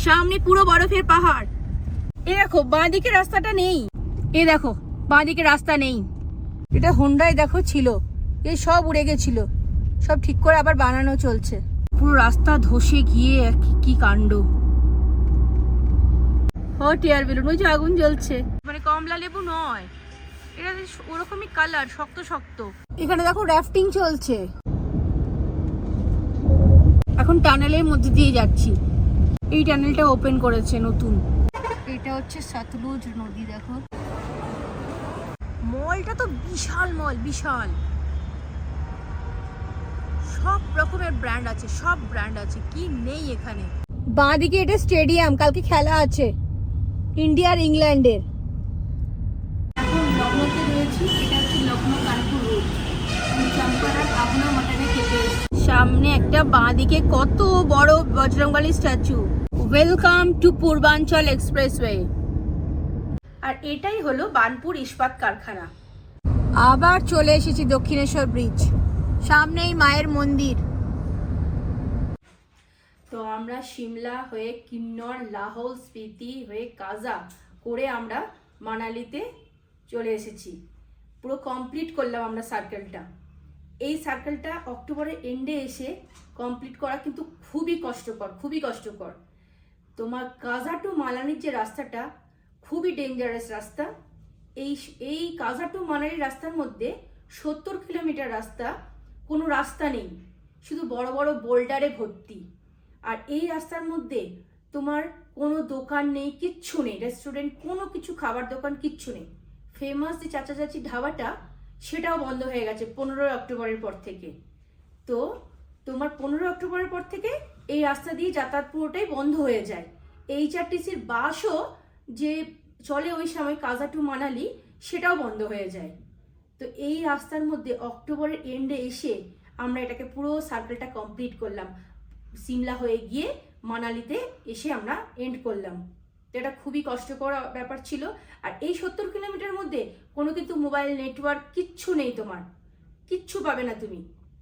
সামনে পুরো বরফের পাহাড়। এ দেখো বাঁদিকে রাস্তাটা নেই, এ দেখো বাঁদিকে রাস্তা নেই। এটা হোন্ডায় দেখো ছিল, এই সব উড়ে গেছিল, সব ঠিক করে আবার বানানো চলছে। পুরো রাস্তা ধসে গিয়ে কি কাণ্ড। হট এয়ার বেলুন, ওই যে আগুন জ্বলছে, মানে কমলা লেবু নয়, এটা ওরকমই কালার, শক্ত শক্ত। এখানে দেখো রাফটিং চলছে। এখন টানেলের মধ্যে দিয়ে যাচ্ছি, এই টানেলটা ওপেন করেছে নতুন। এটা হচ্ছে সতলুজ নদী। দেখো মলটা তো বিশাল মল, বিশাল, সব রকমের ব্র্যান্ড আছে, সব ব্র্যান্ড আছে, কি নেই এখানে। বাঁদিকে এটা স্টেডিয়াম, কালকে খেলা আছে ইন্ডিয়া আর ইংল্যান্ডের। এখন লখনৌতে রয়েছি, এটা হচ্ছে লখনৌ কানপুর রোড, চম্পারন আভনা মাটনে খেতে। সামনে একটা বাঁদিকে কত বড় বজরংবলী স্ট্যাচু। ওয়েলকাম টু পূর্বাঞ্চল এক্সপ্রেসওয়ে। আর এটাই হলো বার্নপুর ইস্পাত কারখানা। আবার চলে এসেছি দক্ষিণেশ্বর ব্রিজ, সামনেই মায়ের মন্দির। তো আমরা সিমলা হয়ে কিন্নর, লাহোল, স্পিতি হয়ে কাজা করে আমরা মানালিতে চলে এসেছি। পুরো কমপ্লিট করলাম আমরা সার্কেলটা। এই সার্কেলটা অক্টোবরের এন্ডে এসে কমপ্লিট করা কিন্তু খুবই কষ্টকর, খুবই কষ্টকর। তোমার কাজা টু মানালির যে রাস্তাটা খুবই ডেঞ্জারাস রাস্তা। এই কাজা টু মানালির রাস্তার মধ্যে 70 কিলোমিটার রাস্তা, কোনো রাস্তা নেই, শুধু বড় বড় বোল্ডারে ভর্তি। আর এই রাস্তার মধ্যে তোমার কোনো দোকান নেই, কিচ্ছু নেই, রেস্টুরেন্ট, কোনো কিছু খাবার দোকান কিচ্ছু নেই। ফেমাস যে চাচা চাচি ধাবাটা, সেটাও বন্ধ হয়ে গেছে 15 অক্টোবরের পর থেকে। তো তোমার 15 অক্টোবরের পর থেকে এই রাস্তা দিয়ে যাতায়াত পুরোটাই বন্ধ হয়ে যায়। HRTCর বাসও যে চলে ওই সময় কাজা টু মানালি, সেটাও বন্ধ হয়ে যায়। তো এই রাস্তার মধ্যে অক্টোবরের এন্ডে এসে আমরা এটাকে পুরো সার্কেলটা কমপ্লিট করলাম। সিমলা হয়ে গিয়ে মানালিতে এসে আমরা এন্ড করলাম। তো এটা খুবই কষ্টকর ব্যাপার ছিল। আর এই 70 কিলোমিটার মধ্যে কোনো কিন্তু মোবাইল নেটওয়ার্ক কিচ্ছু নেই, তোমার কিচ্ছু পাবে না।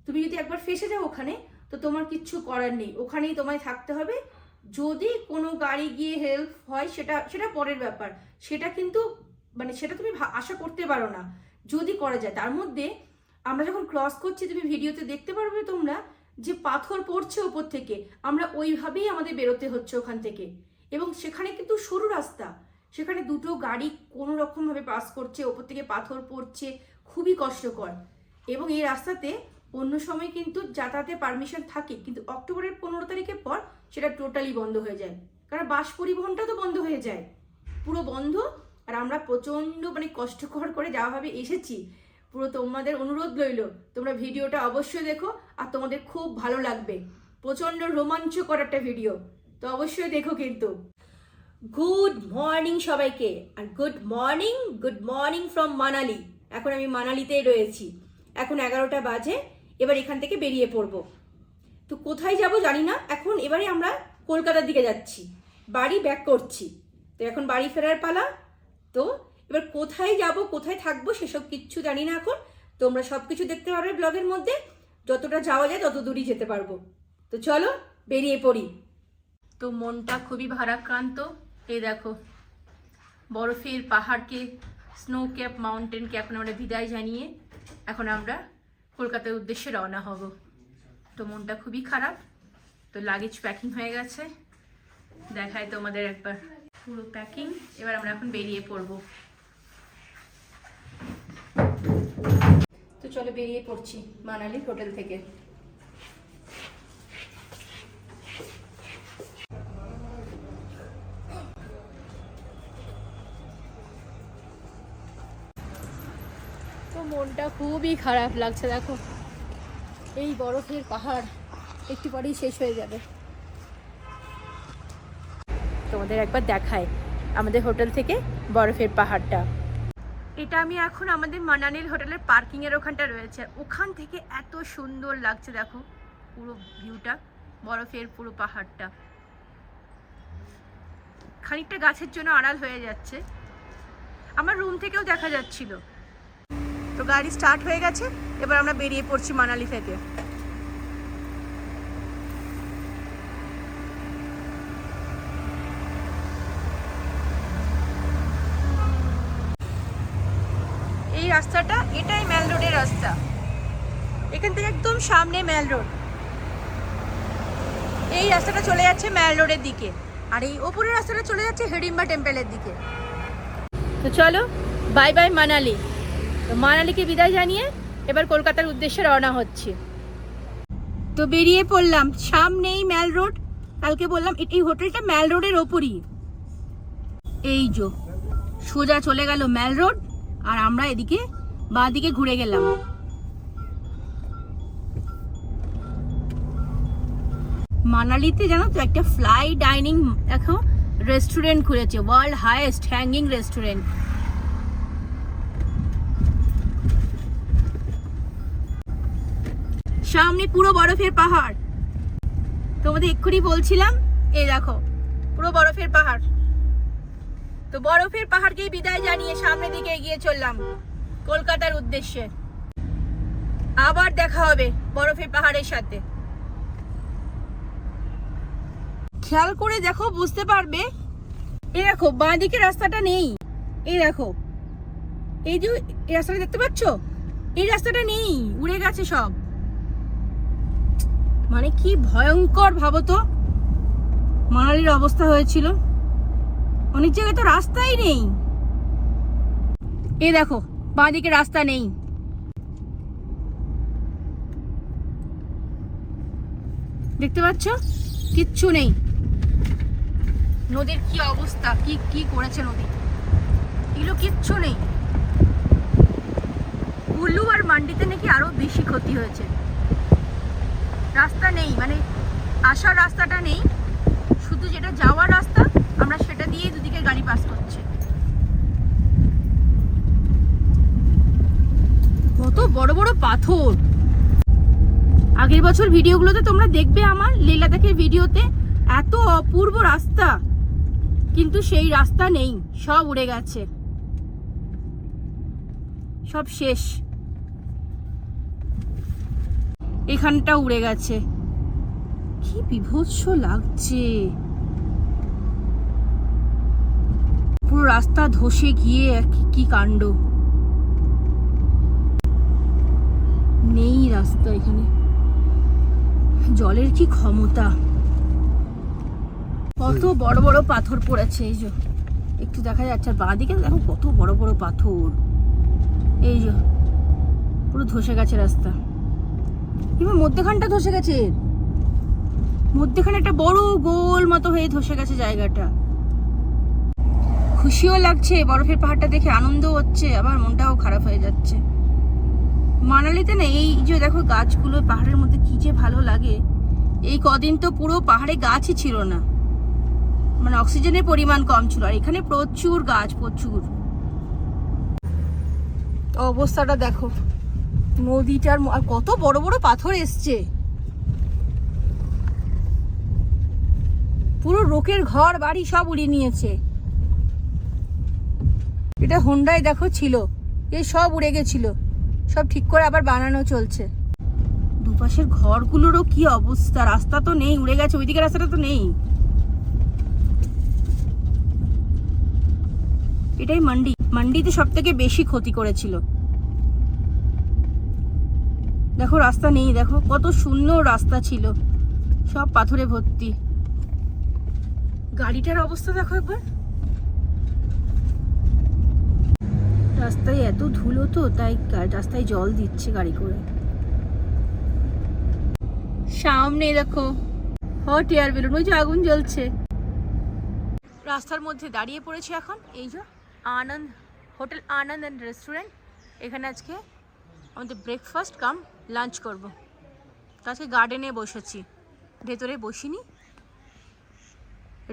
তুমি যদি একবার ফেসে যাও ওখানে, তো তোমার কিচ্ছু করার নেই, ওখানেই তোমায় থাকতে হবে। যদি কোনো গাড়ি গিয়ে হেল্প হয় সেটা পরের ব্যাপার, সেটা কিন্তু মানে সেটা তুমি আশা করতে পারো না যদি করা যায়। তার মধ্যে আমরা যখন ক্রস করছি, তুমি ভিডিওতে দেখতে পারবে তোমরা যে পাথর পড়ছে ওপর থেকে, আমরা ওইভাবেই আমাদের বেরোতে হচ্ছে ওখান থেকে। এবং সেখানে কিন্তু সরু রাস্তা, সেখানে দুটো গাড়ি কোনো রকম ভাবে পাস করছে, ওপর থেকে পাথর পড়ছে, খুবই কষ্টকর। এবং এই রাস্তাতে অন্য সময় কিন্তু যাতায়াতের পারমিশন থাকে, কিন্তু অক্টোবরের 15 তারিখের পর সেটা টোটালি বন্ধ হয়ে যায়, কারণ বাস পরিবহনটা তো বন্ধ হয়ে যায়, পুরো বন্ধ। আর আমরা প্রচন্ড মানে কষ্টকর করে যাওয়াভাবে এসেছি। পুরো তোমাদের অনুরোধ রইল, তোমরা ভিডিওটা অবশ্যই দেখো, আর তোমাদের খুব ভালো লাগবে। প্রচন্ড রোমাঞ্চকর একটা ভিডিও, তো অবশ্যই দেখো কিন্তু। গুড মর্নিং সবাইকে, আর গুড মর্নিং ফ্রম মানালি। এখন আমি মানালিতেই রয়েছি, এখন 11টা বাজে। এবার এখান থেকে বেরিয়ে পড়বো। তো কোথায় যাব জানি না এখন। এবারে আমরা কলকাতার দিকে যাচ্ছি, বাড়ি ব্যাক করছি। তো এখন বাড়ি ফেরার পালা। তো এবার কোথায় যাব, কোথায় থাকবো, সেসব কিচ্ছু জানি না এখন। তোমরা সবকিছু দেখতে পারবে ব্লগের মধ্যে, যতটা যাওয়া যায় তত দূরই যেতে পারবো। তো চলো বেরিয়ে পড়ি। তো মনটা খুবই ভারাক্রান্ত। এই দেখো বরফের পাহাড়কে, স্নো ক্যাপ মাউন্টেনকে এখন আমরা বিদায় জানিয়ে এখন আমরা কলকাতার উদ্দেশ্যে রওনা হব। তো মনটা খুবই খারাপ। তো লাগেজ প্যাকিং হয়ে গেছে, দেখায় তোমাদের একবার পুরো প্যাকিং। এবার আমরা এখন বেরিয়ে পড়ব। তো চলো বেরিয়ে পড়ছি মানালি হোটেল থেকে। তো মনটা খুবই খারাপ লাগছে। দেখো এই বরফের পাহাড় একটু পরেই শেষ হয়ে যাবে। তোমাদের একবার দেখায় আমাদের হোটেল থেকে বরফের পাহাড়টা। এটা আমি এখন আমাদের মানালির হোটেলের পার্কিং এর ওখানটা রয়েছে, ওখান থেকে এত সুন্দর লাগছে। দেখো পুরো ভিউটা, বরফের পুরো পাহাড়টা খানিকটা গাছের জন্য আড়াল হয়ে যাচ্ছে। আমার রুম থেকেও দেখা যাচ্ছিল। তো গাড়ি স্টার্ট হয়ে গেছে, এবার আমরা বেরিয়ে পড়ছি মানালি থেকে। রাস্তাটা, এটাই ম্যাল রোডের রাস্তা। এখান থেকে একদম সামনে ম্যাল রোড, এই রাস্তাটা চলে যাচ্ছে ম্যাল রোডের দিকে, আর এই ওপরের রাস্তাটা চলে যাচ্ছে হিড়িম্বা টেম্পলের দিকে। তো চলো বাই বাই মানালি। তো মানালিকে বিদায় জানিয়ে এবার কলকাতার উদ্দেশ্যে রওনা হচ্ছে। তো বেরিয়ে পড়লাম, সামনেই ম্যাল রোড। কালকে বললাম এই হোটেলটা ম্যাল রোডের ওপরই। এই যে সোজা চলে গেল ম্যাল রোড, আর আমরা এদিকে বাঁ দিকে ঘুরে গেলাম। মানালিতে জানো তো একটা ফ্লাই ডাইনিং এখন রেস্টুরেন্ট খুলেছে, ওয়ার্ল্ড হাইয়েস্ট হ্যাঙ্গিং রেস্টুরেন্ট। সামনে পুরো বরফের পাহাড়, তোমাদের এক্ষুনি বলছিলাম, এই দেখো পুরো বরফের পাহাড়। তো বরফের পাহাড়কেই বিদায় জানিয়ে সামনের দিকে এগিয়ে চললাম কলকাতার উদ্দেশ্যে। আবার দেখা হবে বরফের পাহাড়ের সাথে। খেয়াল করে দেখো, বুঝতে পারবে। এই দেখো বাঁ দিকে রাস্তাটা নেই, এই দেখো এই যে এই রাস্তাটা দেখতে পাচ্ছ, এই রাস্তাটা নেই, উড়ে গেছে সব। মানে কি ভয়ঙ্কর ভাবো তো মানালির অবস্থা হয়েছিল। অনেক জায়গায় তো রাস্তাই নেই। এই দেখো বাঁ দিকে রাস্তা নেই, দেখতে পাচ্ছ কিচ্ছু নেই। নদীর কি অবস্থা, কি কি করেছে নদী, এগুলো কিচ্ছু নেই। কুল্লু আর মান্ডিতে নাকি আরো বেশি ক্ষতি হয়েছে। রাস্তা নেই, মানে আসার রাস্তাটা নেই, শুধু যেটা যাওয়ার রাস্তা আমরা সেটা দিয়ে দুদিকে গাড়ি পাস করছে। কত বড় বড় পাথর। আগের বছর ভিডিওগুলোতে তোমরা দেখবে আমার লেহ লাদাখের ভিডিওতে, এত অপূর্ব রাস্তা, কিন্তু সেই রাস্তা নেই, সব উড়ে গেছে, সব শেষ। এখানটা উড়ে গেছে, কি বিভৎস লাগছে। পুরো রাস্তা ধসে গিয়ে কি কাণ্ড, নেই রাস্তা এখানে। জলের কি ক্ষমতা, কত বড় বড় পাথর পড়েছে। এই যে একটু দেখা যাচ্ছে, আর বাঁদিকে দেখো কত বড় বড় পাথর। এই যে পুরো ধসে গেছে রাস্তা, এবার মধ্যখানটা ধসে গেছে, মধ্যখানে একটা বড় গোল মতো হয়ে ধসে গেছে জায়গাটা। খুশিও লাগছে বরফের পাহাড়টা দেখে, আনন্দও হচ্ছে, আবার মনটাও খারাপ হয়ে যাচ্ছে। মানালিতে না এই যে দেখো গাছগুলো পাহাড়ের মধ্যে কি যে ভালো লাগে। এই কদিন তো পুরো পাহাড়ে গাছই ছিল না, মানে অক্সিজেনের পরিমাণ কম ছিল, আর এখানে প্রচুর গাছ, প্রচুর। অবস্থাটা দেখো নদীটার, আর কত বড় বড় পাথর এসছে। পুরো লোকের ঘর বাড়ি সব উড়িয়ে নিয়েছে। এটা হোন্ডায় দেখো ছিল, এই সব উড়ে গেছিল, সব ঠিক করে আবার বানানো চলছে। দুপাশের ঘরগুলোরও কি অবস্থা, রাস্তা তো নেই, উড়ে গেছে, ওইদিকে রাস্তাটা তো নেই। এটাই মান্ডি, মান্ডিতে সব থেকে বেশি ক্ষতি করেছিল। দেখো রাস্তা নেই, দেখো কত সুন্দর রাস্তা ছিল, সব পাথরে ভর্তি। গাড়িটার অবস্থা দেখো একবার, রাস্তায় এত ধুলো তো, তাই রাস্তায় জল দিচ্ছে গাড়ি করে। সামনে দেখো হট এয়ার বেলুন, ওই যে আগুন জ্বলছে। রাস্তার মধ্যে দাঁড়িয়ে পড়েছি এখন, এই যে আনন্দ হোটেল, আনন্দ অ্যান্ড রেস্টুরেন্ট। এখানে আজকে আমাদের ব্রেকফাস্ট কাম লাঞ্চ করব। তো আজকে গার্ডেনে বসেছি, ভেতরে বসিনি,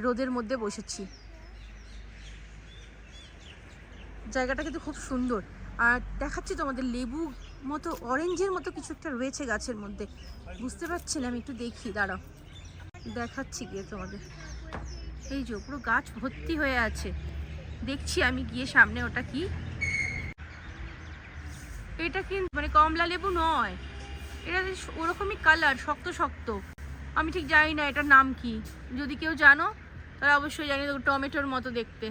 রোদের মধ্যে বসেছি। জায়গাটা কিন্তু খুব সুন্দর, আর দেখাচ্ছি তোমাদের লেবু মতো, অরেঞ্জের মতো কিছু একটা রয়েছে গাছের মধ্যে, বুঝতে পারছি না, আমি একটু দেখি, দাঁড়াও দেখাচ্ছি গিয়ে তোমাদের। এই যে পুরো গাছ ভর্তি হয়ে আছে, দেখছি আমি গিয়ে সামনে। ওটা কি, এটা কিন্তু মানে কমলা লেবু নয়, এটা ওরকমই কালার, শক্ত শক্ত। আমি ঠিক জানি না এটার নাম কি, যদি কেউ জানো তাহলে অবশ্যই জানি। টমেটোর মতো দেখতে,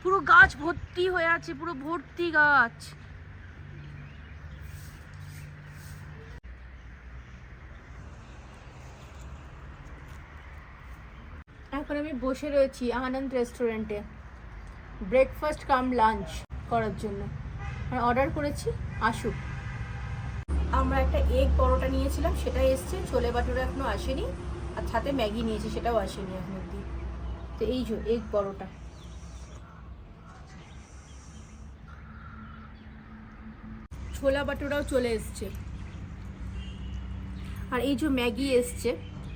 পুরো গাছ ভর্তি হয়ে আছে, পুরো ভর্তি গাছ। এখন আমি বসে রয়েছি আনন্দ রেস্টুরেন্টে ব্রেকফাস্ট কাম লাঞ্চ করার জন্য। অর্ডার করেছি, আসুক। আমরা একটা এগ পরোটা নিয়েছিলাম, সেটা এসছে। ছোলে বাটুরা এখনো আসেনি, আর সাথে ম্যাগি নিয়েছি, সেটাও আসেনি এখন অব্দি। তো এই যে এগ পরোটা, ছোলা বাটুরাও চলে এসছে, আর এই যে ম্যাগি এসছে।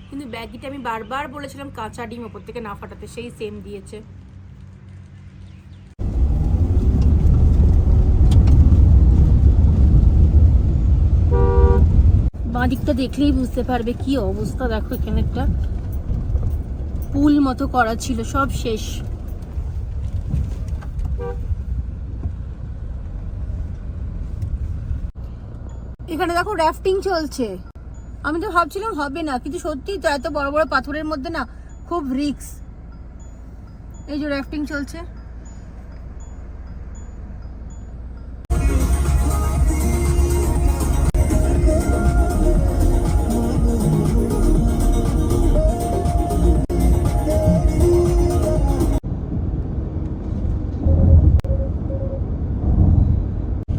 কিন্তু ম্যাগিটা আমি বারবার বলেছিলাম কাঁচা ডিম ওপর থেকে না ফাটাতে, সেই সেম দিয়েছে। বাঁ দিকটা দেখলেই বুঝতে পারবে কি অবস্থা। দেখো এখানে একটা পুল মতো করা ছিল, সব শেষ। এখানে দেখো রাফটিং চলছে। আমি তো ভাবছিলাম হবে না, কিন্তু সত্যি তো, এত বড় বড় পাথরের মধ্যে না খুব রিস্ক। এই যে রাফটিং চলছে।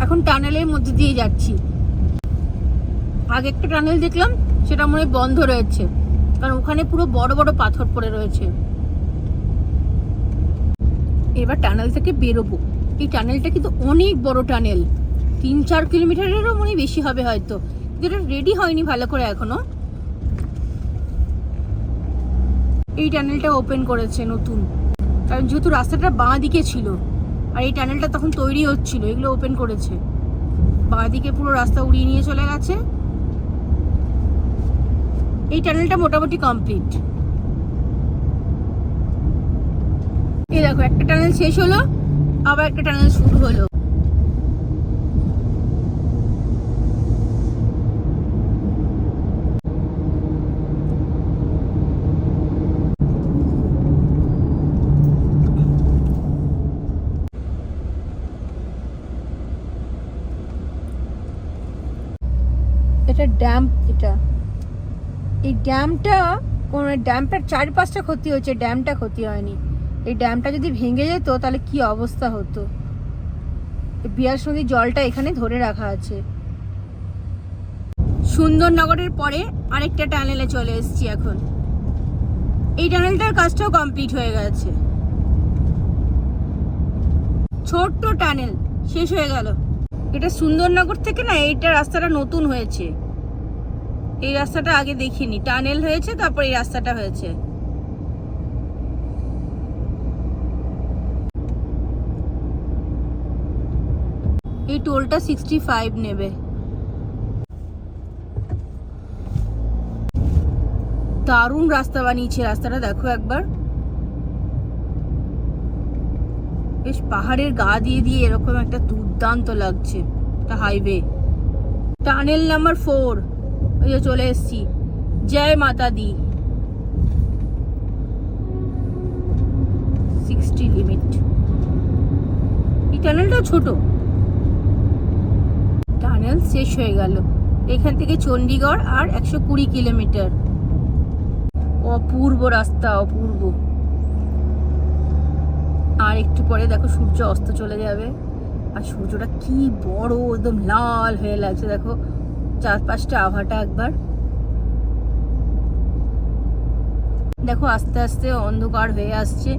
এখন টানেলের মধ্যে দিয়ে যাচ্ছি। আগে একটা টানেল দেখলাম, সেটা মনে হয় বন্ধ রয়েছে, কারণ ওখানে পুরো বড় বড় পাথর পড়ে রয়েছে। এবার টানেল থেকে বেরোবো। এই টানেলটা কিন্তু অনেক বড় টানেল, 3-4 কিলোমিটারেরও মনে বেশি হবে হয়তো। যেটা রেডি হয়নি ভালো করে এখনো। এই টানেলটা ওপেন করেছে নতুন, কারণ যেহেতু রাস্তাটা বাঁ দিকে ছিল আর এই টানেলটা তখন তৈরি হচ্ছিল, এগুলো ওপেন করেছে। বাঁ দিকে পুরো রাস্তা উড়িয়ে নিয়ে চলে গেছে। এই টানেলটা মোটামুটি কমপ্লিট। এই দেখো, একটা টানেল শেষ হলো, আবার একটা টানেল শুরু হলো। এটা ড্যাম। এই ড্যামটা কোন ড্যামটার 4-5টা ক্ষতি হয়েছে, ড্যামটা ক্ষতি হয়নি। এই ড্যামটা যদি ভেঙে যেত তাহলে কি অবস্থা হতো। বিয়াস নদীর জলটা এখানে ধরে রাখা আছে। সুন্দরনগরের পরে আরেকটা টানেলে চলে এসেছি এখন। এই টানেলটার কাজটাও কমপ্লিট হয়ে গেছে। ছোট্ট টানেল শেষ হয়ে গেল। এটা সুন্দরনগর থেকে না, এইটা রাস্তাটা নতুন হয়েছে। এই রাস্তাটা আগে দেখিনি, টানেল হয়েছে তারপর এই রাস্তাটা হয়েছে। এই টোলটা 65 নেবে। দারুণ রাস্তা বানিয়েছে, রাস্তাটা দেখো একবার। বেশ পাহাড়ের গা দিয়ে দিয়ে এরকম একটা দুর্দান্ত লাগছে। একটা হাইওয়ে, টানেল নাম্বার 4। ওই যে চলে এসছি, জয় মাতা দি। 60 লিমিট। এই টানেলটা ছোট। টানেল শেষ হয়ে গেল। এখান থেকে চণ্ডীগড় আর 120 কিলোমিটার। অপূর্ব রাস্তা, অপূর্ব। আর একটু পরে দেখো সূর্য অস্ত চলে যাবে, আর সূর্যটা কি বড়, একদম লাল হয়ে লাগছে। দেখো চারপাশটা আবহাওয়াটা একবার দেখো। আস্তে আস্তে অন্ধকার হয়ে আসছে,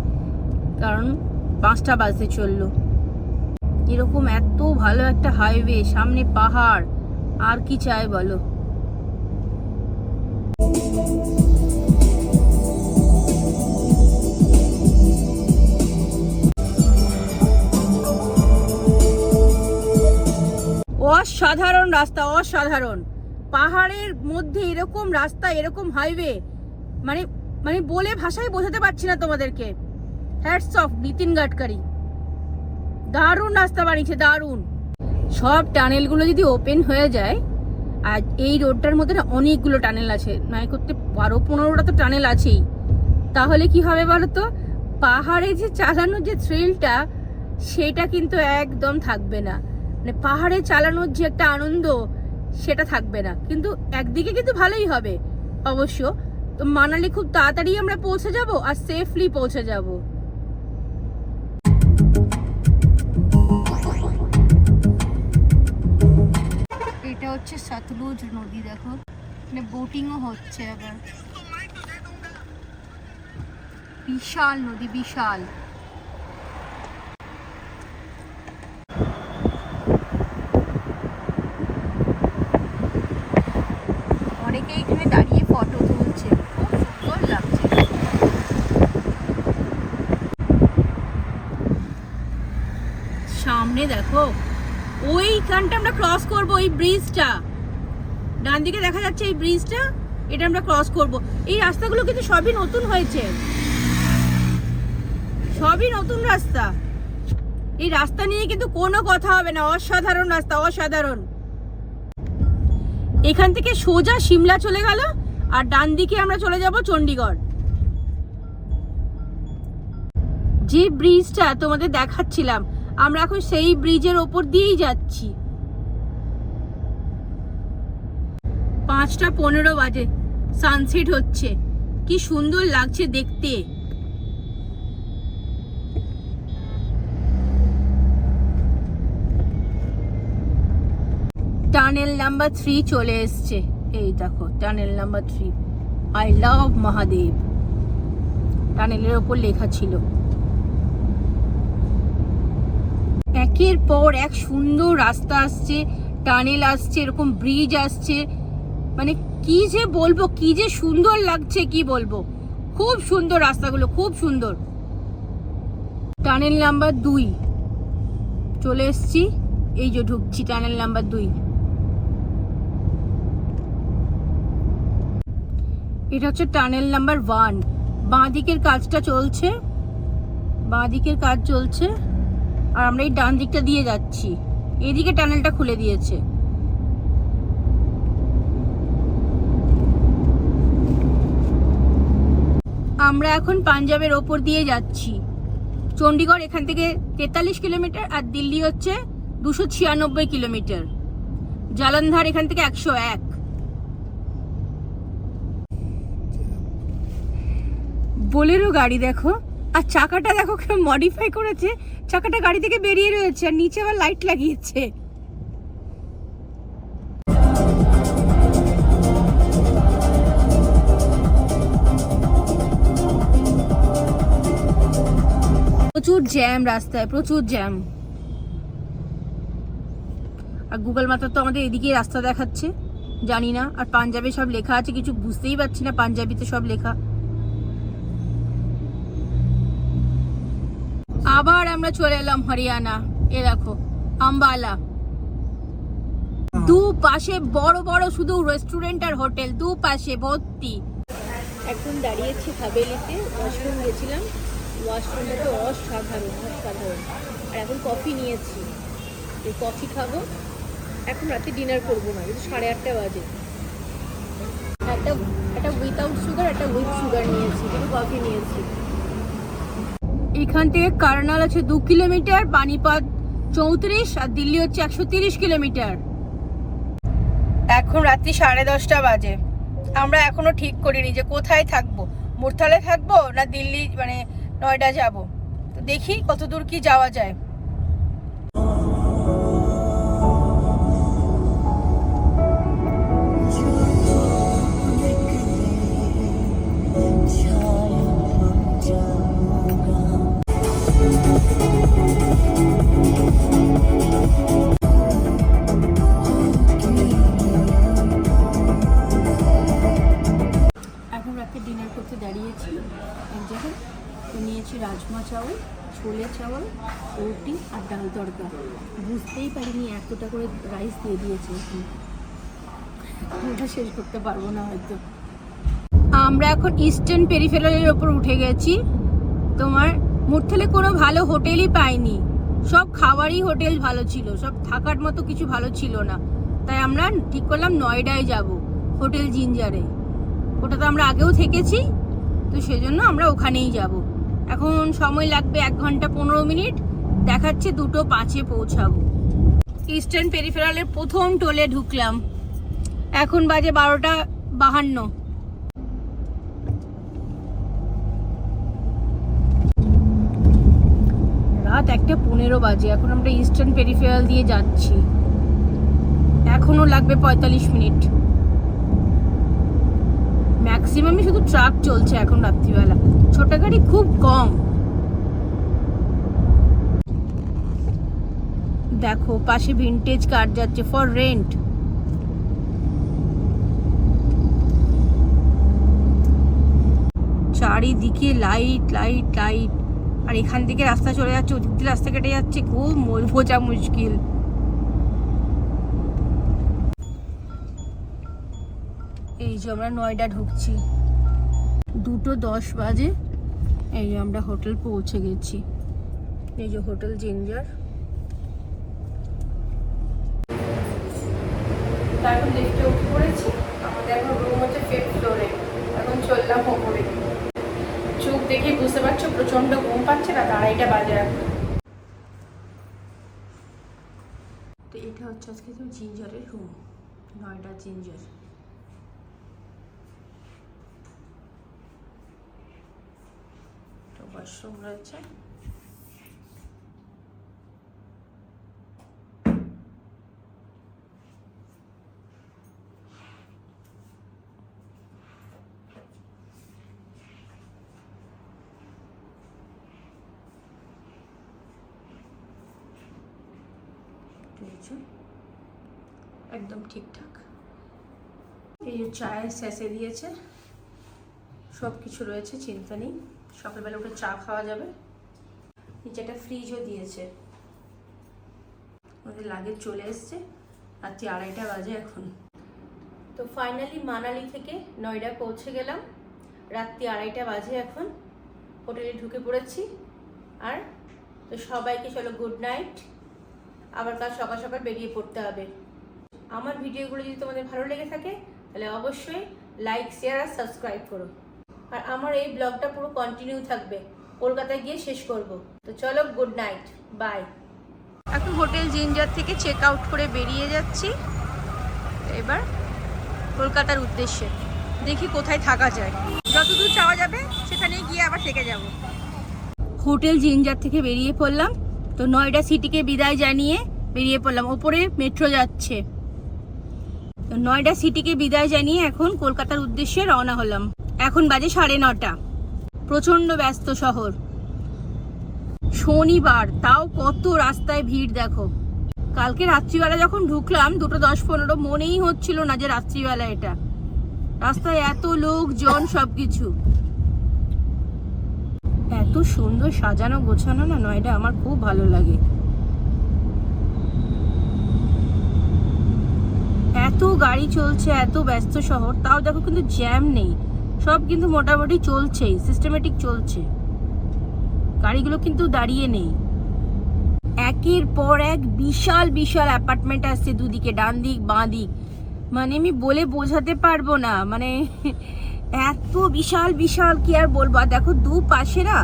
কারণ 5টা বাজতে চললো। এরকম এত ভালো একটা হাইওয়ে, সামনে পাহাড়, আর কি চাই বলো। অসাধারণ রাস্তা, অসাধারণ। পাহাড়ের মধ্যে এরকম রাস্তা, এরকম হাইওয়ে, মানে মানে বলে ভাষায় বোঝাতে পারছি না তোমাদেরকে। হ্যাটস অফ নিতিন গাডকারি, দারুণ রাস্তা বানিয়েছে, দারুণ। সব টানেলগুলো যদি ওপেন হয়ে যায়, আর এই রোডটার মধ্যে না অনেকগুলো টানেল আছে, নয় করতে 12-15টা তো টানেল আছেই, তাহলে কি হবে বলো তো? পাহাড়ে যে চালানোর যে থ্রিলটা সেটা কিন্তু একদম থাকবে না। মানে পাহাড়ে চালানোর যে একটা আনন্দ সেটা থাকবে না, কিন্তু একদিকে কিন্তু ভালোই হবে অবশ্য। তো মানালি খুব তাড়াতাড়ি আমরা পৌঁছে যাব আর সেফলি পৌঁছে যাব। এটা হচ্ছে সতলুজ নদী, দেখো মানে বোটিংও হচ্ছে আবার। বিশাল নদী, বিশাল। অনেকে এখানে দাঁড়িয়ে ফটো তুলছে, খুব সুন্দর লাগছে। সামনে দেখো ওইখানটা আমরা ক্রস করব, ওই ব্রিজটা ডান দিকে দেখা যাচ্ছে, এই ব্রিজটা এটা আমরা ক্রস করব। এই রাস্তাগুলো কিন্তু সবই নতুন হয়েছে, সবই নতুন রাস্তা। এই রাস্তা নিয়ে কিন্তু কোনো কথা হবে না, অসাধারণ রাস্তা, অসাধারণ। এখান থেকে সোজা সিমলা চলে গেল আর ডান দিকে আমরা চলে যাব চণ্ডীগড়। যে ব্রিজটা তোমাদের দেখাচ্ছিলাম আমরা এখন সেই ব্রিজের ওপর দিয়েই যাচ্ছি। 5:15 বাজে, সানসেট হচ্ছে, কি সুন্দর লাগছে দেখতে। টানেল নাম্বার 3 চলে এসছে, এই দেখো tunnel number 3, I love Mahadev. টানেলের ওপর লেখা ছিল। একের পর এক সুন্দর রাস্তা আসছে, টানেল আসছে, এরকম ব্রিজ আসছে, মানে কি যে বলবো, কি যে সুন্দর লাগছে কি বলবো। খুব সুন্দর রাস্তাগুলো, খুব সুন্দর। টানেল নাম্বার 2 চলে এসছি, এই যে ঢুকছি টানেল নাম্বার 2। এটা হচ্ছে টানেল নাম্বার 1। বাঁ দিকের কাজটা চলছে, বাঁ দিকের কাজ চলছে আর আমরা এই ডান দিকটা দিয়ে যাচ্ছি। এদিকে টানেলটা খুলে দিয়েছে। আমরা এখন পাঞ্জাবের ওপর দিয়ে যাচ্ছি। চণ্ডীগড় এখান থেকে 43 কিলোমিটার আর দিল্লি হচ্ছে 296 কিলোমিটার। জালন্ধর এখান থেকে 101। বোলেরো গাড়ি দেখো, আর চাকাটা দেখো কেউ মডিফাই করেছে, চাকাটা গাড়ি থেকে বেরিয়ে রয়েছে আর নিচে আবার লাইট লাগিয়েছে। প্রচুর জ্যাম রাস্তায়, প্রচুর জ্যাম। আর গুগল ম্যাপে তো আমাদের এদিকে রাস্তা দেখাচ্ছে, জানি না। আর পাঞ্জাবে সব লেখা আছে, কিছু বুঝতেই পারছি না, পাঞ্জাবিতে সব লেখা। আবার আমরা চলে এলাম হরিয়ানা। এ দেখো আম্বালা, দু পাশে বড় বড় শুধু রেস্টুরেন্ট আর হোটেল, দু পাশে ভর্তি। এখন দাঁড়িয়েছি হাভেলিতে, ওয়াশরুম গেছিলাম, ওয়াশরুমটা তো অসাধারণ, অসাধারণ। আর এখন কফি নিয়েছি, এই কফি খাবো। এখন রাতে ডিনার করবো না, কিন্তু 8:30 বাজে। একটা উইথাউট সুগার, একটা উইথ সুগার নিয়েছি, কিন্তু কফি নিয়েছি। এখান থেকে কারনাল আছে 2 কিলোমিটার, পানিপত 34 আর দিল্লি হচ্ছে 130 কিলোমিটার। এখন রাত্রি 10:30 বাজে। আমরা এখনো ঠিক করিনি যে কোথায় থাকবো, মুরথালে থাকবো না দিল্লি মানে নয়ডা যাব। তো দেখি কত দূর কি যাওয়া যায়। ডিনার করতে দাঁড়িয়েছি এক জায়গায়, তো নিয়েছি রাজমা চাওয়াল, ছোলে চাওয়াল, রুটি আর ডাল তড়কা। বুঝতেই পারিনি এতটা করে রাইস দিয়ে দিয়েছে, ওটা শেষ করতে পারবো না হয়তো। আমরা এখন ইস্টার্ন পেরিফেরালের ওপর উঠে গেছি। তোমার মুরথালে কোনো ভালো হোটেলই পাইনি, সব খাবারই হোটেল ভালো ছিল, সব থাকার মতো কিছু ভালো ছিল না। তাই আমরা ঠিক করলাম নয়ডায় যাব, হোটেল জিঞ্জারে। ওটা তো আমরা আগেও থেকেছি, তো সেজন্য আমরা ওখানেই যাব। এখন সময় লাগবে 1 ঘন্টা 15 মিনিট, দেখাচ্ছে 2:05 পৌঁছাবো। ইস্টার্ন পেরিফেরালের প্রথম টোলে ঢুকলাম, এখন বাজে 12:52। রাত 1:15 বাজে, এখন আমরা ইস্টার্ন পেরিফেরাল দিয়ে যাচ্ছি, এখনো লাগবে 45 মিনিট। ম্যাক্সিমামই শুধু ট্রাক চলছে এখন রাত্রিবেলা, ছোট গাড়ি খুব কম। দেখো পাশে ভিনটেজ কার যাচ্ছে ফর রেন্ট। চারিদিকে লাইট লাইট লাইট, আর এখান থেকে রাস্তা চলে যাচ্ছে, ওদিক দিয়ে রাস্তা কেটে যাচ্ছে, খুব বোঝা মুশকিল। এই যে আমরা নয়ডা ঢুকছি, 2:10 বাজে। এই যে আমরা হোটেল পৌঁছে গেছি, এই যে হোটেল জিঞ্জার। এখন লিফটে উঠে পড়েছি, আমাদের এখন রুম হচ্ছে 5th ফ্লোরে। এখন চললাম ওপরে। চোখ দেখে বুঝতে পারছো প্রচন্ড ঘুম পাচ্ছে না, 2:30 বাজে এখন। তো এটা হচ্ছে আজকে জিঞ্জারের রুম, নয়ডা জিঞ্জার। ওয়াশরুম রয়েছে, একদম ঠিকঠাক। এই যে চায়ের স্যাশে দিয়েছে, সব কিছু রয়েছে, চিন্তা নেই। সকালবেলা উঠে চা খাওয়া যাবে। নিচে একটা ফ্রিজও দিয়েছে। আমাদের লাগেজ চলে এসছে, রাত্রি 2:30 বাজে এখন। তো ফাইনালি মানালি থেকে নয়ডা পৌঁছে গেলাম, রাত্রি 2:30 বাজে এখন। হোটেলে ঢুকে পড়েছি। আর তো সবাইকে চলো গুড নাইট, আবার কাল সকাল সকাল বেরিয়ে পড়তে হবে। আমার ভিডিওগুলো যদি তোমাদের ভালো লেগে থাকে তাহলে অবশ্যই লাইক, শেয়ার আর সাবস্ক্রাইব করো। আর আমার এই ব্লগটা পুরো কন্টিনিউ থাকবে, কলকাতায় গিয়ে শেষ করব। তো চলো গুড নাইট, বাই। এখন হোটেল জিঞ্জার থেকে চেক আউট করে বেরিয়ে যাচ্ছি, এবার কলকাতার উদ্দেশ্যে। দেখি কোথায় থাকা যায়, যতদূর যাওয়া যাবে সেখানেই গিয়ে আবার থেকে যাব। হোটেল জিঞ্জার থেকে বেরিয়ে পড়লাম, তো নয়ডা সিটিকে বিদায় জানিয়ে বেরিয়ে পড়লাম। ওপরে মেট্রো যাচ্ছে, তো নয়ডা সিটিকে বিদায় জানিয়ে এখন কলকাতার উদ্দেশ্যে রওনা হলাম। এখন বাজে 9:30। প্রচন্ড ব্যস্ত শহর, শনিবার, তাও কত রাস্তায় ভিড় দেখো। কালকে রাত্রিবেলা যখন ঢুকলাম 2:10-15, মনেই হচ্ছিল না যে রাত্রিবেলা এটা। রাস্তায় এত লোকজন, সবকিছু এত সুন্দর সাজানো গোছানো না নয়ডা, আমার খুব ভালো লাগে। এত গাড়ি চলছে, এত ব্যস্ত শহর, তাও দেখো কিন্তু জ্যাম নেই, সব কিন্তু মোটামুটি চলছেই, সিস্টেমেটিক চলছে, গাড়িগুলো কিন্তু দাঁড়িয়ে নেই। একের পর এক বিশাল বিশাল অ্যাপার্টমেন্ট আসছে দুদিকে, ডান দিক বাঁ দিক, মানে আমি বলে বোঝাতে পারবো না, মানে এত বিশাল বিশাল কি আর বলবো। আর দেখো দু পাশে না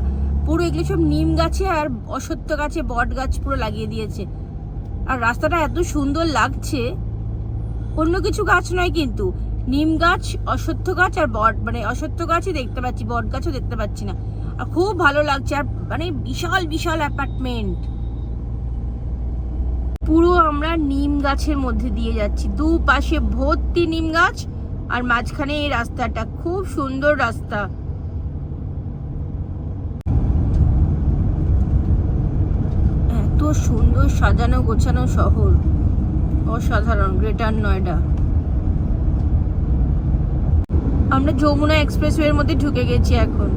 পুরো এগুলো সব নিম গাছে আর অশ্বত্থ গাছে, বট গাছ পুরো লাগিয়ে দিয়েছে। আর রাস্তাটা এত সুন্দর লাগছে, অন্য কিছু গাছ নয় কিন্তু, নিম গাছ, অশ্বত্থ গাছ আর বট, মানে অশ্বত্থ গাছই দেখতে পাচ্ছি, বট গাছও দেখতে পাচ্ছি না। আর খুব ভালো লাগছে, আর মানে বিশাল বিশাল অ্যাপার্টমেন্ট। পুরো আমরা নিম গাছের মধ্যে দিয়ে যাচ্ছি, দু পাশে ভর্তি নিম গাছ, আর মাঝখানে এই রাস্তাটা, খুব সুন্দর রাস্তা। এত সুন্দর সাজানো গোছানো শহর, অসাধারণ। গ্রেটার নয়ডা। আমরা যমুনা এক্সপ্রেসওয়ের মধ্যে ঢুকে গেছি এখন।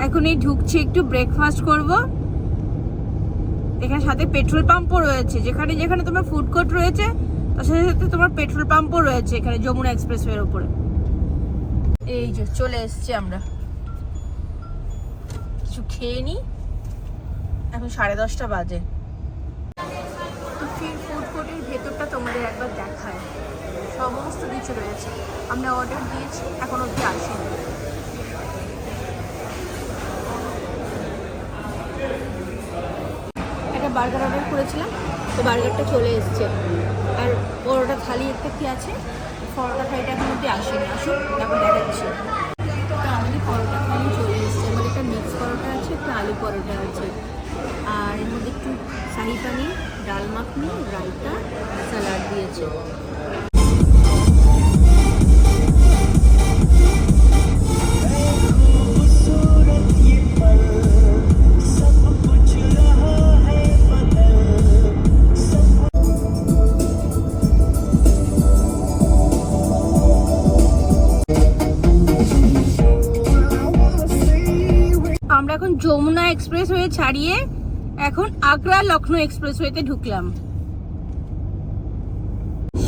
এখন এই ঢুকছি, একটু ব্রেকফাস্ট করব। এখানে সাথে পেট্রোল পাম্পও রয়েছে, যেখানে যেখানে তোমার ফুড কোর্ট রয়েছে তার সাথে সাথে তোমার পেট্রোল পাম্পও রয়েছে এখানে যমুনা এক্সপ্রেসওয়ের উপরে। এই যে চলে এসছি আমরা, কিছু খেয়ে নিই। এখন 10:30 বাজে। ফুড কোর্টের ভেতরটা তোমাদের একবার দেখায়, সমস্ত কিছু রয়েছে। আমরা অর্ডার দিয়েছি, এখন অবধি আসেনি। একটা বার্গার অর্ডার করেছিলাম, তো বার্গারটা চলে এসছে। আর পরোটা থালি একটা কি আছে, পরোটা থালিটা এখন অবধি আসেনি। আসুন এখন দেখাচ্ছি। তো আমাদের পরোটা থালি চলে এসছে। আমাদের একটা মিক্স পরোটা আছে, একটা আলু পরোটা আছে, আর এর মধ্যে একটু শাহি পানির, ডাল মাখনি, রায়তা, স্যালাড দিয়েছে। আমরা এখন যমুনা এক্সপ্রেস হয়ে ছাড়িয়ে এখন আগ্রা লখনৌ এক্সপ্রেস হয়েতে ঢুকলাম।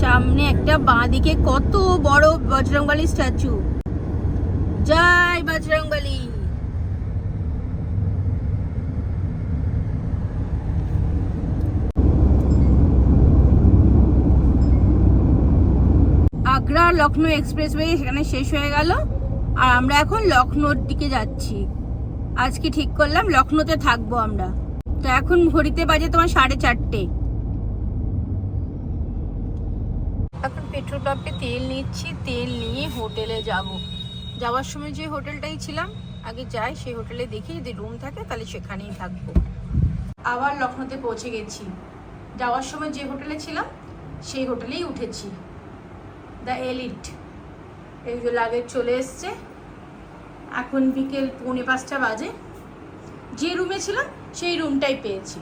সামনে একটা বাঁদিকে কত বড় বজরংবলী স্ট্যাচু। জয় বজরংবলী। আগ্রা লখনৌ এক্সপ্রেসওয়ে সেখানে শেষ হয়ে গেল, আর আমরা এখন লখনৌর দিকে যাচ্ছি। আজকে ঠিক করলাম লখনৌতে থাকবো আমরা। তো এখন ঘড়িতে বাজে তোমার 4:30। এখন পেট্রোল পাম্পে তেল নিচ্ছি, তেল নিয়ে হোটেলে যাব। যাওয়ার সময় যে হোটেলটাই ছিলাম আগে যাই, সেই হোটেলে দেখি যদি রুম থাকে তাহলে সেখানেই থাকবো। আবার লখনৌতে পৌঁছে গেছি। যাওয়ার সময় যে হোটেলে ছিলাম সেই হোটেলেই উঠেছি, দ্য এলিট। এই যে লাগেজ চলে এসছে। এখন বিকেল 4:45 বাজে। যে রুমে ছিলাম সেই রুমটাই পেয়েছি।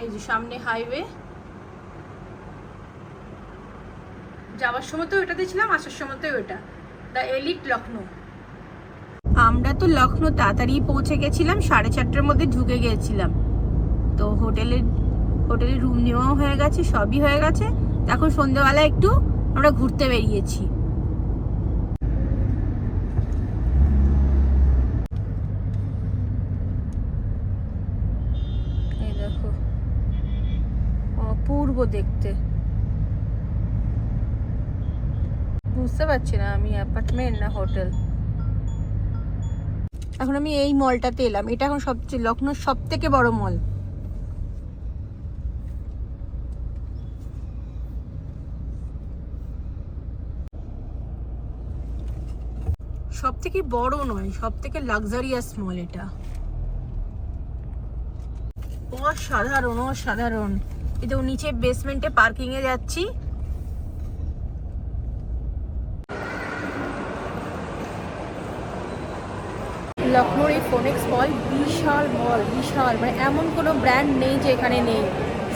এই যে সামনে হাইওয়ে। যাওয়ার সময় তো ওইটাতে ছিলাম, আসার সময় তো ওইটা, দ্য এলিট লখনৌ। আমরা তো লখনৌ তাড়াতাড়ি পৌঁছে গেছিলাম, 4:30টার মধ্যে ঢুকে গিয়েছিলাম। তো হোটেলে রুম নেওয়াও হয়ে গেছে, সবই হয়ে গেছে। এখন সন্ধ্যেবেলা একটু আমরা ঘুরতে বেরিয়েছি। এই দেখো, অপূর্ব দেখতে। বুঝতে পারছি না আমি অ্যাপার্টমেন্ট না হোটেল। এখন আমি এই মলটাতে এলাম। এটা এখন সবচেয়ে লখনৌর সব থেকে বড় মল। সব থেকে বড় নয়, সব থেকে লাক্সারিয়াস মল এটা। অসাধারণ অসাধারণ। এই তো নিচে বেসমেন্টে পার্কিং এ যাচ্ছি। লখনৌর এই ফোনেক্স মল বিশাল মল, বিশাল। মানে এমন কোনো ব্র্যান্ড নেই যে এখানে নেই,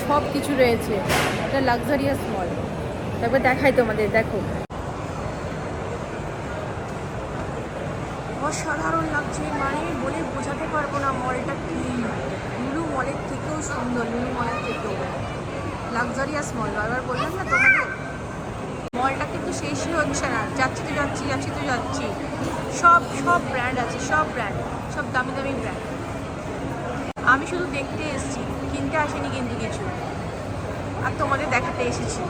সব কিছু রয়েছে। এটা লাক্সারিয়াস মল। তারপর দেখাই তোমাদের, দেখো অসাধারণ লাগছে। মানে বলে বোঝাতে পারবো না মলটা কি। লুলু মলের থেকেও সুন্দর, লুলু মলের থেকেও লাক্সারিয়াস মল। বারবার বললাম না তোমাদের, মলটা কিন্তু শেষই হচ্ছে না। যাচ্ছি তো যাচ্ছি, যাচ্ছি তো যাচ্ছি। সব ব্র্যান্ড আছে, সব ব্র্যান্ড, সব দামি দামি ব্র্যান্ড। আমি শুধু দেখতে এসেছি, কিনতে আসিনি কিন্তু কিছু, আর তোমাদের দেখাতে এসেছি।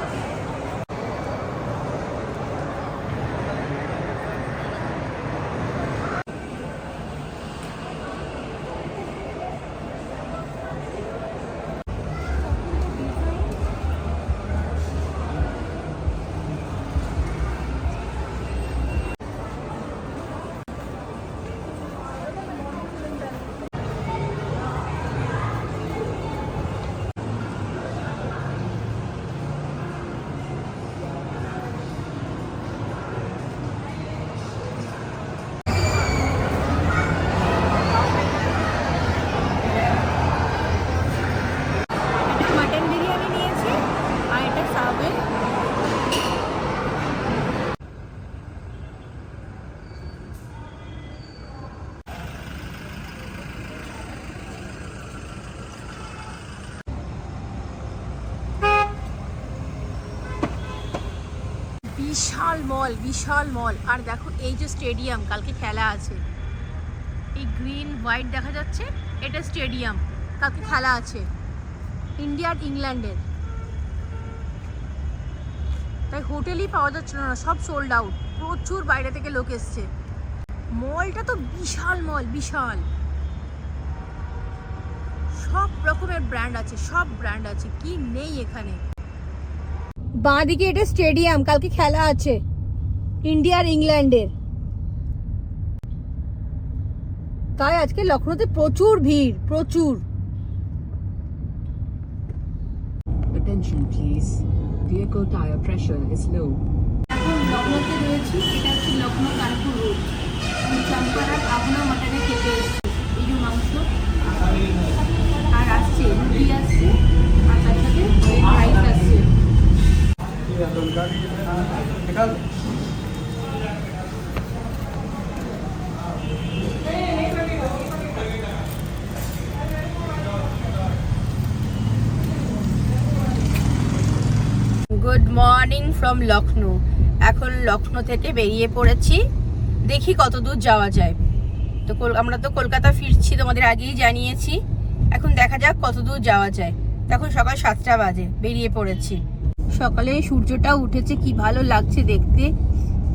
বিশাল মল। আর দেখো এই যে স্টেডিয়াম, কালকে খেলা আছে, এই গ্রিন হোয়াইট দেখা যাচ্ছে, এটা স্টেডিয়াম, কালকে খেলা আছে ইন্ডিয়া আর ইংল্যান্ডের। তাই হোটেলই পাওয়া যাচ্ছে না, সব সোল্ড আউট, প্রচুর বাইরে থেকে লোক এসছে। মলটা তো বিশাল, সব রকমের ব্র্যান্ড আছে, কি নেই এখানে। বাঁ দিকে এটা স্টেডিয়াম, কালকে খেলা আছে ইন্ডিয়া আর ইংল্যান্ডের, তাই আজকে লখনৌতে প্রচুর ভিড়, প্রচুর। Attention please. Vehicle tire pressure is low. এখন লখনৌতে রয়েছি, এটা হচ্ছে লখনৌ কানপুর রোড। চম্পারার আপনা মাটনে খেতে এসেছি, এই যে মাংস আর আসছে রুটি আসছে, আর তার সাথে রাইস আসছে। Good morning from Lucknow. এখন লখনৌ থেকে বেরিয়ে পড়েছি, দেখি কত দূর যাওয়া যায়। তো আমরা তো কলকাতা ফিরছি, তোমাদের আগেই জানিয়েছি। এখন দেখা যাক কত দূর যাওয়া যায়। এখন সকাল 7টা বাজে, বেরিয়ে পড়েছি। সকালে সূর্যটা উঠেছে, কি ভালো লাগছে দেখতে।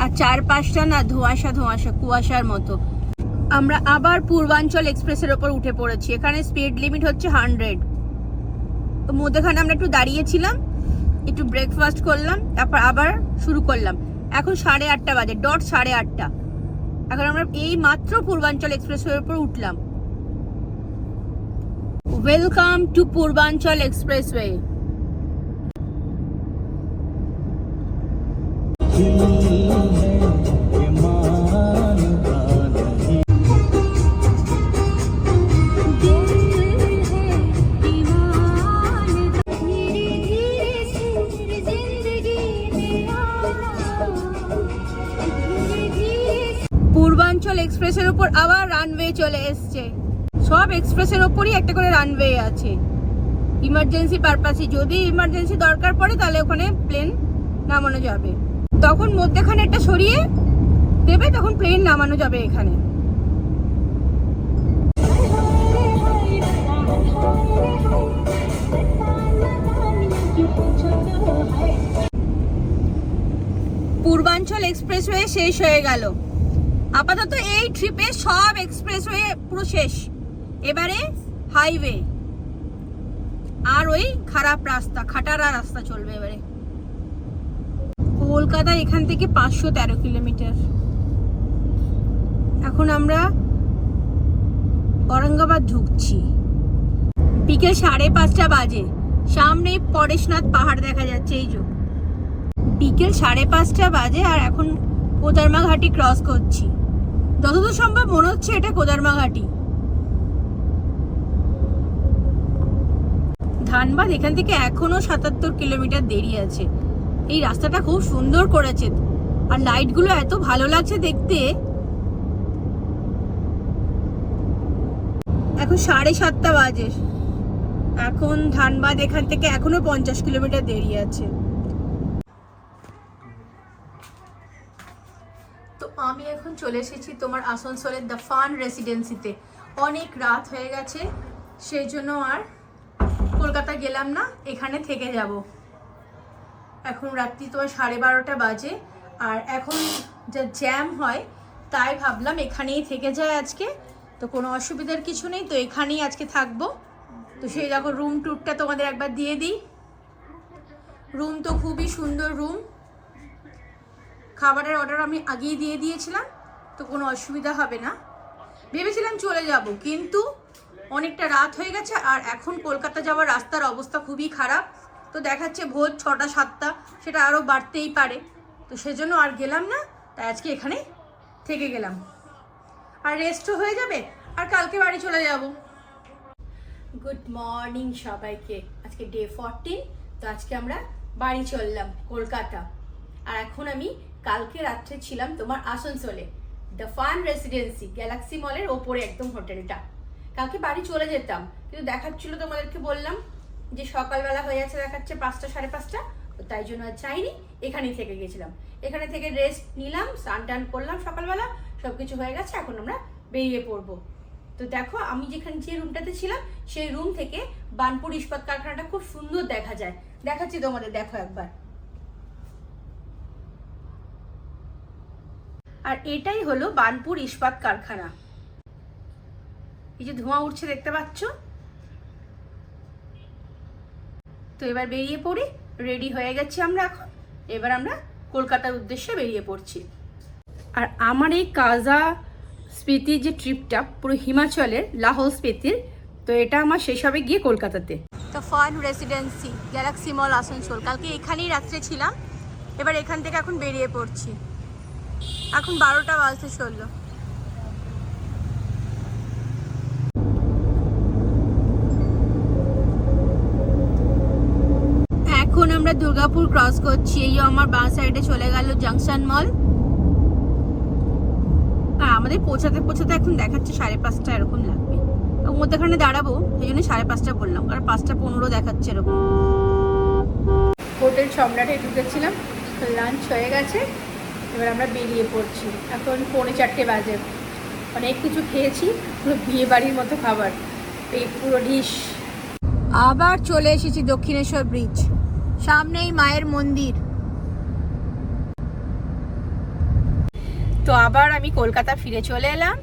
আর চারপাশটা না ধোঁয়াশা কুয়াশার মতো। আমরা আবার পূর্বাঞ্চল এক্সপ্রেসের ওপর উঠে পড়েছি। এখানে স্পিড লিমিট হচ্ছে 100। তো মধ্যখানে আমরা একটু দাঁড়িয়েছিলাম, একটু ব্রেকফাস্ট করলাম, তারপর আবার শুরু করলাম। এখন 8:30 বাজে, ডট 8:30। এখন আমরা এই মাত্র পূর্বাঞ্চল এক্সপ্রেসওয়ের উপর উঠলাম। ওয়েলকাম টু পূর্বাঞ্চল এক্সপ্রেসওয়ে। পূর্বাঞ্চল এক্সপ্রেসের উপর আবার রানওয়ে চলে এসছে। সব এক্সপ্রেসের ওপরই একটা করে রানওয়ে আছে, ইমার্জেন্সি পারপাসে। যদি ইমার্জেন্সি দরকার পড়ে তাহলে ওখানে প্লেন নামানো যাবে, তখন মধ্যখানে একটা সরিয়ে দেবে, তখন প্লেন নামানো যাবে এখানে। পূর্বাঞ্চল এক্সপ্রেসওয়ে শেষ হয়ে গেল। আপাতত এই ট্রিপে সব এক্সপ্রেসওয়ে পুরো শেষ, এবারে হাইওয়ে আর ওই খারাপ রাস্তা, খাটারা রাস্তা চলবে এবারে। কলকাতা এখান থেকে 513 কিলোমিটার। এখন আমরা औरंगाबाद ঢুকছি। বিকেল 5:30 বাজে, সামনে পরেশনাথ পাহাড় দেখা যাচ্ছে। এই যে বিকেল 5:30 বাজে, আর এখন কোদারমা ঘাটি ক্রস করছি। যতদূর সম্ভব মনে হচ্ছে এটা কোদারমা ঘাটি। ধানবাদ এখান থেকে এখনো 77 কিলোমিটার দেরি আছে। এই রাস্তাটা খুব সুন্দর করেছে, আর লাইটগুলো এত ভালো লাগছে দেখতে। এখন 7:30 বাজে, এখন ধানবাদ এখান থেকে এখনো 50 কিলোমিটার দেরি আছে। তো আমি এখন চলে এসেছি তোমার আসানসোলের দ্য ফান রেসিডেন্সিতে। অনেক রাত হয়ে গেছে, সেই জন্য আর কলকাতা গেলাম না, এখানে থেকে যাব। এখন রাত্রি তোমার 12:30 বাজে, আর এখন যা জ্যাম হয় তাই ভাবলাম এখানেই থেকে যায় আজকে। তো কোনো অসুবিধার কিছু নেই, তো এখানেই আজকে থাকবো। তো সেই দেখো রুম ট্যুরটা তোমাদের একবার দিয়ে দিই। রুম তো খুবই সুন্দর রুম। খাবারের অর্ডার আমি আগেই দিয়ে দিয়েছিলাম, তো কোনো অসুবিধা হবে না। ভেবেছিলাম চলে যাব, কিন্তু অনেকটা রাত হয়ে গেছে, আর এখন কলকাতা যাওয়ার রাস্তার অবস্থা খুবই খারাপ। তো দেখাচ্ছে ভোর 6টা 7টা, সেটা আরও বাড়তেই পারে। তো সেজন্য আর গেলাম না, তাই আজকে এখানে থেকে গেলাম, আর রেস্টও হয়ে যাবে, আর কালকে বাড়ি চলে যাব। গুড মর্নিং সবাইকে। আজকে ডে 14। তো আজকে আমরা বাড়ি চললাম কলকাতা। আর এখন আমি কালকে রাত্রে ছিলাম তোমার আসানসোলে দ্য ফান রেসিডেন্সি, গ্যালাক্সি মলের ওপরে একদম হোটেলটা। কালকে বাড়ি চলে যেতাম, কিন্তু দেখাচ্ছিল তোমাদেরকে বললাম যে সকালবেলা হয়ে যাচ্ছে, দেখাচ্ছে 5টা 5:30। তাই জন্য আর চাইনি, এখানেই থেকে গেছিলাম। এখানে থেকে রেস্ট নিলাম, স্নান টান করলাম সকালবেলা, সবকিছু হয়ে গেছে, এখন আমরা বেরিয়ে পড়বো। তো দেখো আমি যে রুমটাতে ছিলাম সেই রুম থেকে বার্নপুর ইস্পাত কারখানাটা খুব সুন্দর দেখা যায়, দেখাচ্ছি তোমাদের, দেখো একবার। আর এটাই হলো বার্নপুর ইস্পাত কারখানা। এই যে ধোঁয়া উঠছে দেখতে পাচ্ছ। তো এবার বেরিয়ে পড়ি, রেডি হয়ে গেছি আমরা এখন। এবার আমরা কলকাতার উদ্দেশ্যে বেরিয়ে পড়ছি। আর আমার এই কাজা স্পিতি যে ট্রিপটা পুরো হিমাচলের লাহোল স্পিতির, তো এটা আমার শেষ হবে গিয়ে কলকাতাতে। তো ফান রেসিডেন্সি গ্যালাক্সি মল আসানসোল, কালকে এখানেই রাত্রে ছিলাম, এবার এখান থেকে এখন বেরিয়ে পড়ছি। এখন 12টা বাজতে চললো। এখন আমরা দুর্গাপুর ক্রস করছি। এই আমার বাঁ সাইডে চলে গেল জাংশন মল। আর আমাদের পৌঁছাতে পৌঁছাতে এখন দেখাচ্ছে 5:30 এরকম লাগবে। ওর মধ্যেখানে দাঁড়াবো, সেই জন্য 5:30 বললাম, কারণ 5:15 দেখাচ্ছে এরকম। হোটেল সম্রাটে ঢুকেছিলাম, লাঞ্চ হয়ে গেছে, এবার আমরা বেরিয়ে পড়ছি। এখন 3:45 বাজে। অনেক কিছু খেয়েছি, পুরো বিয়ে বাড়ির মতো খাবার, পেট পুরো ডিশ। আবার চলে এসেছি দক্ষিণেশ্বর ব্রিজ, সামনেই মায়ের মন্দির। তো আবার আমি কলকাতা ফিরে চলে এলাম,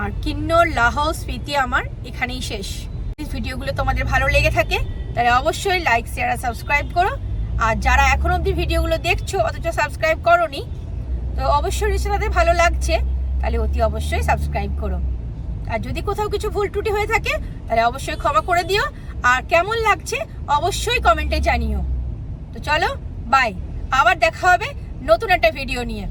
আর কিন্নর, লাহোল, স্পিতি আমার এখানেই শেষ। ভিডিওগুলো তোমাদের ভালো লেগে থাকে তাহলে অবশ্যই লাইক, শেয়ার আর সাবস্ক্রাইব করো। আর যারা এখন অবধি ভিডিওগুলো দেখছো অথচ সাবস্ক্রাইব করোনি, তো অবশ্যই নিশ্চয়ই তাদের ভালো লাগছে, তাহলে অতি অবশ্যই সাবস্ক্রাইব করো। আর যদি কোথাও কিছু ভুল ত্রুটি হয়ে থাকে তাহলে অবশ্যই ক্ষমা করে দিও। আর কেমন লাগছে অবশ্যই কমেন্টে জানিও। তো চলো, বাই, আবার দেখা হবে নতুন একটা ভিডিও নিয়ে।